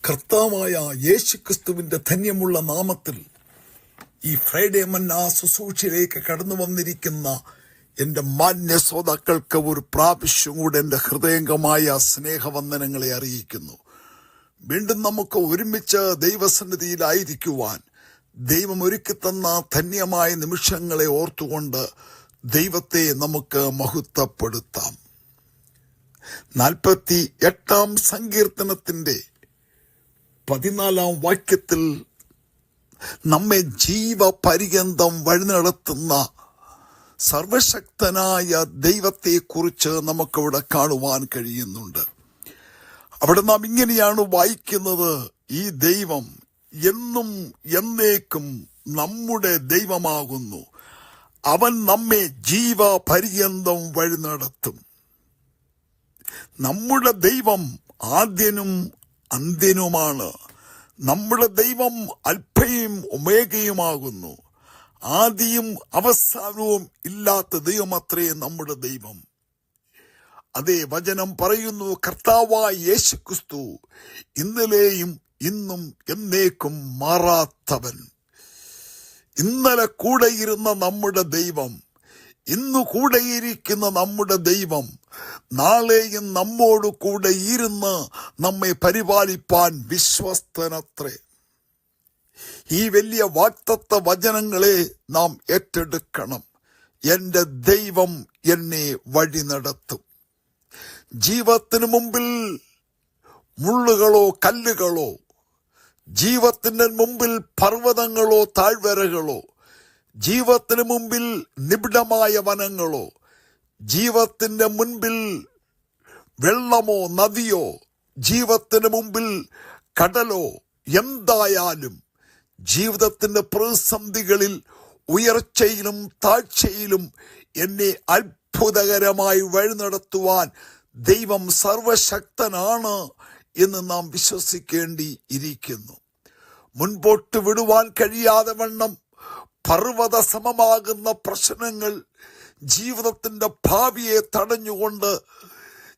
കർത്താവായ യേശുക്രിസ്തുവിന്റെ ധന്യമുള്ള നാമത്തിൽ ഈ ഫ്രൈഡേ മന്ന ശുശ്രൂഷയിലേക്ക് കടന്നു വന്നിരിക്കുന്ന എൻ്റെ മാന്യ ശ്രോതാക്കൾക്ക് ഒരു പ്രാവശ്യം കൂടെ എൻ്റെ ഹൃദയംഗമായ സ്നേഹവന്ദനങ്ങളെ അറിയിക്കുന്നു. വീണ്ടും നമുക്ക് ഒരുമിച്ച് ദൈവസന്നിധിയിലായിരിക്കുവാൻ ദൈവം ഒരുക്കിത്തന്ന ധന്യമായ നിമിഷങ്ങളെ ഓർത്തുകൊണ്ട് ദൈവത്തെ നമുക്ക് മഹത്വപ്പെടുത്താം. 48 സങ്കീർത്തനത്തിന്റെ 14 വാക്യത്തിൽ നമ്മെ ജീവപര്യന്തം വഴി നടത്തുന്ന സർവശക്തനായ ദൈവത്തെക്കുറിച്ച് നമുക്കിവിടെ കാണുവാൻ കഴിയുന്നുണ്ട്. അവിടെ നാം ഇങ്ങനെയാണ് വായിക്കുന്നത്: ഈ ദൈവം എന്നും എന്നേക്കും നമ്മുടെ ദൈവമാകുന്നു, അവൻ നമ്മെ ജീവപര്യന്തം വഴി നടത്തും. നമ്മുടെ ദൈവം ആദ്യനും അന്ത്യനുമാണ്. നമ്മുടെ ദൈവം അൽഫയും ഒമേഗയുമാകുന്നു. ആദിയും അവസാനവും ഇല്ലാത്ത ദൈവമത്രേ നമ്മുടെ ദൈവം. അതേ വചനം പറയുന്നു, കർത്താവായ യേശുക്രിസ്തു ഇന്നലെയും ഇന്നും എന്നേക്കും മാറാത്തവൻ. ഇന്നലെ കൂടെയിരുന്ന നമ്മുടെ ദൈവം, ഇന്നു കൂടെയിരിക്കുന്ന നമ്മുടെ ദൈവം നാളെയും നമ്മോട് കൂടെ ഇരുന്ന് നമ്മെ പരിപാലിപ്പാൻ വിശ്വസ്തനത്രേ. ഈ വലിയ വാഗ്ദത്ത വചനങ്ങളെ നാം ഏറ്റെടുക്കണം. എൻ്റെ ദൈവം എന്നെ വഴി നടത്തും. ജീവിതത്തിന് മുമ്പിൽ മുള്ളുകളോ കല്ലുകളോ, ജീവിതത്തിന് മുമ്പിൽ പർവ്വതങ്ങളോ താഴ്വരകളോ, ജീവിതത്തിന് മുമ്പിൽ നിബിഡമായ വനങ്ങളോ, ജീവിതത്തിന്റെ മുൻപിൽ വെള്ളമോ നദിയോ, ജീവിതത്തിന് മുമ്പിൽ കടലോ, എന്തായാലും ജീവിതത്തിന്റെ പ്രതിസന്ധികളിൽ ഉയർച്ചയിലും താഴ്ചയിലും എന്നെ അത്ഭുതകരമായി വഴി നടത്തുവാൻ ദൈവം സർവശക്തനാണ് എന്ന് നാം വിശ്വസിക്കേണ്ടി ഇരിക്കുന്നു. മുൻപോട്ട് വിടുവാൻ കഴിയാതെ വണ്ണം പർവ്വത സമമാകുന്ന പ്രശ്നങ്ങൾ ജീവിതത്തിന്റെ ഭാവിയെ തടഞ്ഞുകൊണ്ട്,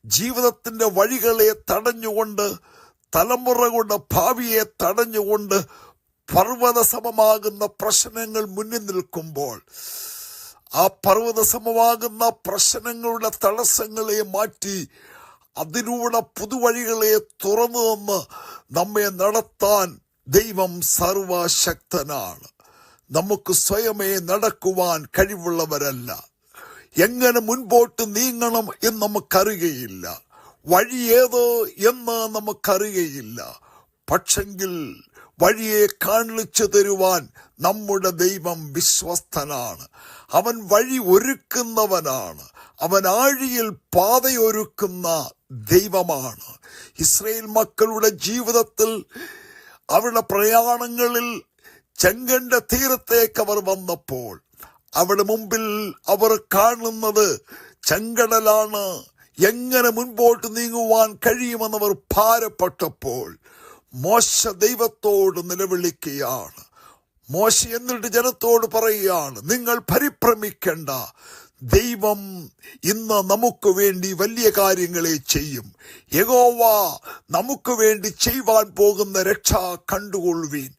ജീവിതത്തിന്റെ വഴികളെ തടഞ്ഞുകൊണ്ട്, തലമുറകളുടെ ഭാവിയെ തടഞ്ഞുകൊണ്ട് പർവ്വത സമമാകുന്ന പ്രശ്നങ്ങൾ മുന്നിൽ നിൽക്കുമ്പോൾ, ആ പർവ്വത സമമാകുന്ന പ്രശ്നങ്ങളുടെ തടസ്സങ്ങളെ മാറ്റി അതിലൂടെ പുതുവഴികളെ തുറന്നു തന്ന് നമ്മെ നടത്താൻ ദൈവം സർവശക്തനാണ്. നമുക്ക് സ്വയമേ നടക്കുവാൻ കഴിവുള്ളവരല്ല. എങ്ങനെ മുൻപോട്ട് നീങ്ങണം എന്ന് നമുക്കറിയുകയില്ല. വഴി ഏത് എന്ന് നമുക്കറിയുകയില്ല. പക്ഷെങ്കിൽ വഴിയെ കാണിച്ചു തരുവാൻ നമ്മുടെ ദൈവം വിശ്വസ്തനാണ്. അവൻ വഴി ഒരുക്കുന്നവനാണ്. അവൻ ആഴിയിൽ പാതയൊരുക്കുന്ന ദൈവമാണ്. ഇസ്രായേൽ മക്കളുടെ ജീവിതത്തിൽ അവരുടെ പ്രയാണങ്ങളിൽ ചെങ്കന്റെ തീരത്തേക്ക് അവർ വന്നപ്പോൾ അവിടെ മുമ്പിൽ അവർ കാണുന്നത് ചെങ്കടലാണ്. എങ്ങനെ മുൻപോട്ട് നീങ്ങുവാൻ കഴിയുമെന്നവർ ഭാരപ്പെട്ടപ്പോൾ മോശ ദൈവത്തോട് നിലവിളിക്കുകയാണ്. മോശ എന്നിട്ട് ജനത്തോട് പറയുകയാണ്, നിങ്ങൾ പരിഭ്രമിക്കേണ്ട, ദൈവം ഇന്ന് നമുക്ക് വേണ്ടി വലിയ കാര്യങ്ങളെ ചെയ്യും. യഹോവ നമുക്ക് വേണ്ടി ചെയ്യുവാൻ പോകുന്ന രക്ഷ കണ്ടുകൊള്ളുവീൻ.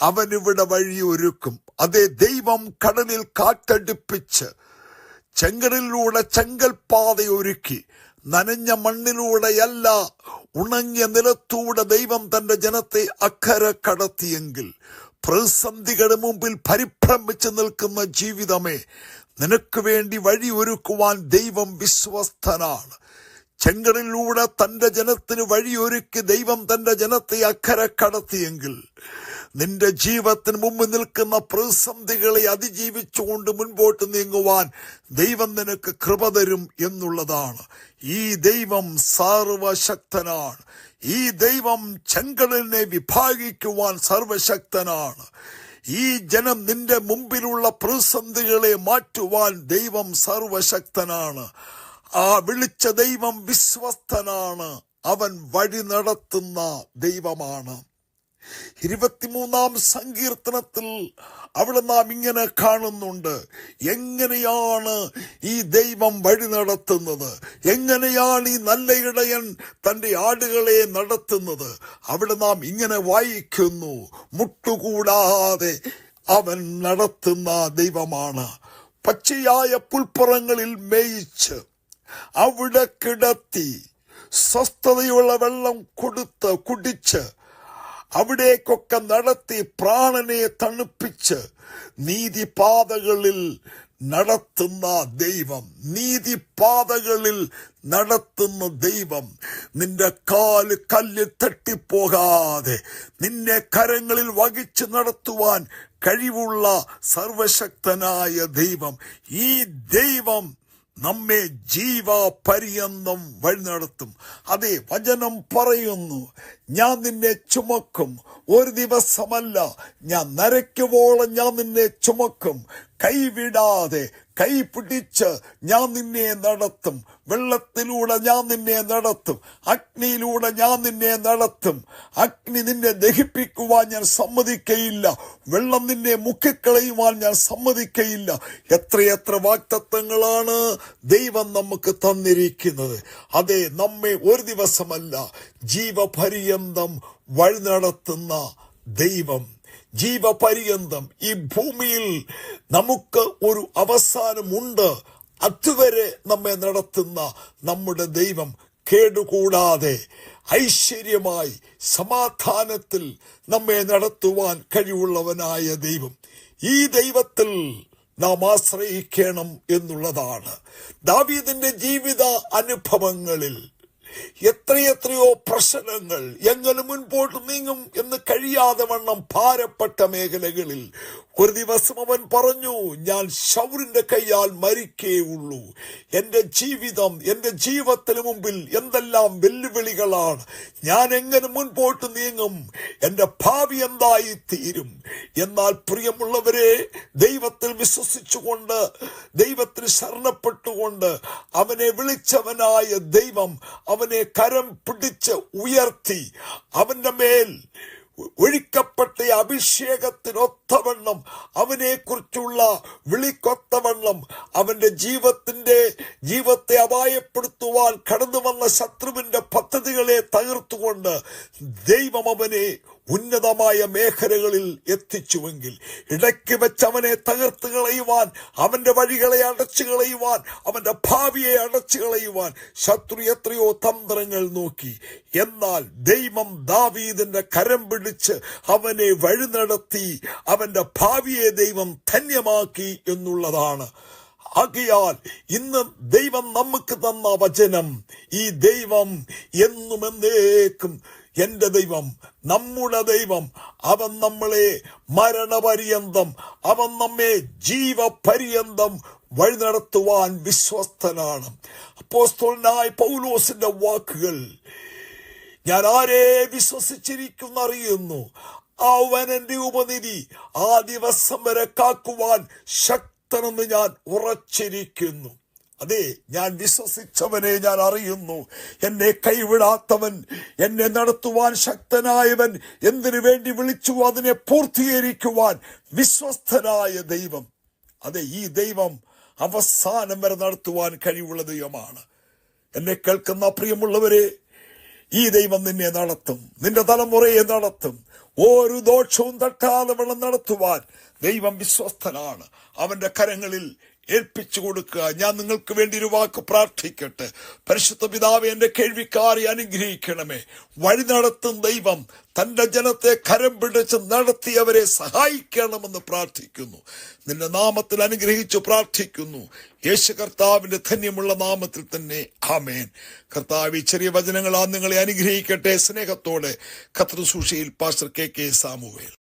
അവനിവിടെ വഴിയൊരുക്കും. അതേ, ദൈവം കടലിൽ കാറ്റടിപ്പിച്ച് ചെങ്കടലിലൂടെ ചെങ്കൽപാതയൊരുക്കി. നനഞ്ഞ മണ്ണിലൂടെയല്ല, ഉണങ്ങിയ നിലത്തൂടെ ദൈവം തന്റെ ജനത്തെ അക്കരെ കടത്തിയെങ്കിൽ, പ്രതിസന്ധികളുടെ മുമ്പിൽ പരിഭ്രമിച്ച് നിൽക്കുന്ന ജീവിതമേ, നിനക്ക് വേണ്ടി വഴി ഒരുക്കുവാൻ ദൈവം വിശ്വസ്തനാണ്. ചെങ്കടലിലൂടെ തന്റെ ജനത്തിന് വഴിയൊരുക്കി ദൈവം തന്റെ ജനത്തെ അക്കരെ കടത്തിയെങ്കിൽ, നിന്റെ ജീവിതത്തിന് മുമ്പ് നിൽക്കുന്ന പ്രതിസന്ധികളെ അതിജീവിച്ചുകൊണ്ട് മുൻപോട്ട് നീങ്ങുവാൻ ദൈവം നിനക്ക് കൃപ തരും എന്നുള്ളതാണ്. ഈ ദൈവം സർവശക്തനാണ്. ഈ ദൈവം ചെങ്കടലിനെ വിഭാഗിക്കുവാൻ സർവശക്തനാണ്. ഈ ജനം നിന്റെ മുമ്പിലുള്ള പ്രതിസന്ധികളെ മാറ്റുവാൻ ദൈവം സർവശക്തനാണ്. ആ വിളിച്ച ദൈവം വിശ്വസ്തനാണ്. അവൻ വഴി നടത്തുന്ന ദൈവമാണ്. 23-ാം സങ്കീർത്തനത്തിൽ അവിടെ നാം ഇങ്ങനെ കാണുന്നുണ്ട്, എങ്ങനെയാണ് ഈ ദൈവം വഴി നടത്തുന്നത്, എങ്ങനെയാണ് ഈ നല്ല ഇടയൻ തന്റെ ആടുകളെ നടത്തുന്നത്. അവിടെ നാം ഇങ്ങനെ വായിക്കുന്നു, മുട്ടുകൂടാതെ അവൻ നടത്തുന്ന ദൈവമാണ്. പച്ചയായ പുൽപ്പുറങ്ങളിൽ മേയിച്ച് അവിടെ കിടത്തി സ്വസ്ഥതയുള്ള വെള്ളം കൊടുത്ത് കുടിച്ച് അവിടേക്കൊക്കെ നടത്തി പ്രാണനെ തണുപ്പിച്ച് നീതിപാതകളിൽ നടത്തുന്ന ദൈവം, നീതിപാതകളിൽ നടത്തുന്ന ദൈവം. നിന്റെ കാല് കല്ലിൽ തട്ടിപ്പോകാതെ നിന്നെ കരങ്ങളിൽ വഹിച്ച് നടത്തുവാൻ കഴിവുള്ള സർവശക്തനായ ദൈവം. ഈ ദൈവം നമ്മെ ജീവപര്യന്തം വഴി നടത്തും. അതെ, വചനം പറയുന്നു, ഞാൻ നിന്നെ ചുമക്കും, ഒരു ദിവസമല്ല, ഞാൻ നരയ്ക്കുവോളം ഞാൻ നിന്നെ ചുമക്കും, കൈവിടാതെ കൈ പിടിച്ച് ഞാൻ നിന്നെ നടത്തും, വെള്ളത്തിലൂടെ ഞാൻ നിന്നെ നടത്തും, അഗ്നിയിലൂടെ ഞാൻ നിന്നെ നടത്തും. അഗ്നി നിന്നെ ദഹിപ്പിക്കുവാൻ ഞാൻ സമ്മതിക്കയില്ല, വെള്ളം നിന്നെ മുക്കിക്കളയുവാൻ ഞാൻ സമ്മതിക്കയില്ല. എത്രയെത്ര വാഗ്ദത്തങ്ങളാണ് ദൈവം നമുക്ക് തന്നിരിക്കുന്നത്. അതെ, നമ്മെ ഒരു ദിവസമല്ല, ജീവപര്യന്തം വഴി നടത്തുന്ന ദൈവം. ജീവപര്യന്തം ഈ ഭൂമിയിൽ നമുക്ക് ഒരു അവസാനമുണ്ട്. അതുവരെ നമ്മെ നടത്തുന്ന നമ്മുടെ ദൈവം കേടുകൂടാതെ ഐശ്വര്യമായി സമാധാനത്തിൽ നമ്മെ നടത്തുവാൻ കഴിവുള്ളവനായ ദൈവം. ഈ ദൈവത്തിൽ നാം ആശ്രയിക്കണം എന്നുള്ളതാണ്. ദാവീദിന്റെ ജീവിത അനുഭവങ്ങളിൽ എത്രയെത്രയോ പ്രശ്നങ്ങൾ, എങ്ങനെ മുൻപോട്ട് നീങ്ങും എന്ന് കഴിയാതെ വണ്ണം ഭാരപ്പെട്ട മേഖലകളിൽ ഒരു ദിവസം അവൻ പറഞ്ഞു, ഞാൻ ശൗലിന്റെ കൈയാൽ മരിക്കേ ഉള്ളൂ. എന്റെ ജീവിതം, എന്റെ ജീവിതത്തിന് മുമ്പിൽ എന്തെല്ലാം വെല്ലുവിളികളാണ്, ഞാൻ എങ്ങനെ മുൻപോട്ട് നീങ്ങും, എന്റെ ഭാവി എന്തായി തീരും. എന്നാൽ പ്രിയമുള്ളവരെ, ദൈവത്തിൽ വിശ്വസിച്ചുകൊണ്ട്, ദൈവത്തിൽ ശരണപ്പെട്ടുകൊണ്ട് അവനെ വിളിച്ചവനായ ദൈവം അവനെ കരം പിടിച്ച് ഉയർത്തി അവന്റെ മേൽ ഒഴിക്കപ്പെട്ട അഭിഷേകത്തിനൊത്തവണ്ണം, അവനെ കുറിച്ചുള്ള വിളിക്കൊത്തവണ്ണം, അവന്റെ ജീവിതത്തെ അപായപ്പെടുത്തുവാൻ കടന്നു വന്ന ശത്രുവിന്റെ പദ്ധതികളെ തകർത്തുകൊണ്ട് ദൈവം അവനെ ഉന്നതമായ മേഖലകളിൽ എത്തിച്ചുവെങ്കിൽ, ഇടയ്ക്ക് വെച്ച് അവനെ തകർത്ത് കളയുവാൻ, അവന്റെ വഴികളെ അടച്ചു കളയുവാൻ, അവന്റെ ഭാവിയെ അടച്ചു കളയുവാൻ ശത്രു എത്രയോ തന്ത്രങ്ങൾ നോക്കി. എന്നാൽ ദൈവം ദാവീദിന്റെ കരം പിടിച്ച് അവനെ വഴി നടത്തി, അവന്റെ ഭാവിയെ ദൈവം ധന്യമാക്കി എന്നുള്ളതാണ്. ആകയാൽ ഇന്ന് ദൈവം നമുക്ക് തന്ന വചനം, ഈ ദൈവം എന്നും എന്നേക്കും എന്റെ ദൈവം, നമ്മുടെ ദൈവം, അവൻ നമ്മളെ മരണപര്യന്തം, അവൻ നമ്മെ ജീവപര്യന്തം വഴി നടത്തുവാൻ വിശ്വസ്തനാണ്. അപ്പോസ്തലനായ പൗലോസിന്റെ വാക്കുകൾ, ഞാൻ ആരെ വിശ്വസിച്ചിരിക്കുന്നറിയുന്നു, അവൻ എന്റെ ഉപനിധി ആ ദിവസം വരെ കാക്കുവാൻ ശക്തനെന്ന് ഞാൻ ഉറച്ചിരിക്കുന്നു. അതെ, ഞാൻ വിശ്വസിച്ചവനെ ഞാൻ അറിയുന്നു. എന്നെ കൈവിടാത്തവൻ, എന്നെ നടത്തുവാൻ ശക്തനായവൻ, എന്തിനു വേണ്ടി വിളിച്ചു അതിനെ പൂർത്തീകരിക്കുവാൻ വിശ്വസ്തനായ ദൈവം. അതെ, ഈ ദൈവം അവസാനം വരെ നടത്തുവാൻ കഴിവുള്ള ദൈവമാണ്. എന്നെ കേൾക്കുന്ന പ്രിയമുള്ളവരെ, ഈ ദൈവം നിന്നെ നടത്തും, നിന്റെ തലമുറയെ നടത്തും. ഒരു ദോഷവും തട്ടാതെ വേണം നടത്തുവാൻ ദൈവം വിശ്വസ്തനാണ്. അവന്റെ കരങ്ങളിൽ ഏൽപ്പിച്ചു കൊടുക്കുക. ഞാൻ നിങ്ങൾക്ക് വേണ്ടി ഒരു വാക്ക് പ്രാർത്ഥിക്കട്ടെ. പരിശുദ്ധ പിതാവേ, എന്റെ കേൾവിക്കാരെ അനുഗ്രഹിക്കണമേ. വഴി നടത്തും ദൈവം തന്റെ ജനത്തെ കരം പിടിച്ച് നടത്തിയവരെ സഹായിക്കണമെന്ന് പ്രാർത്ഥിക്കുന്നു. നിന്റെ നാമത്തിൽ അനുഗ്രഹിച്ചു പ്രാർത്ഥിക്കുന്നു, യേശു കർത്താവിന്റെ ധന്യമുള്ള നാമത്തിൽ തന്നെ, ആമേൻ. കർത്താവ് ഈ ചെറിയ വചനങ്ങളാ നിങ്ങളെ അനുഗ്രഹിക്കട്ടെ. സ്നേഹത്തോടെ കർത്തൃസൂക്ഷിയിൽ പാസ്റ്റർ കെ സാമുവേൽ.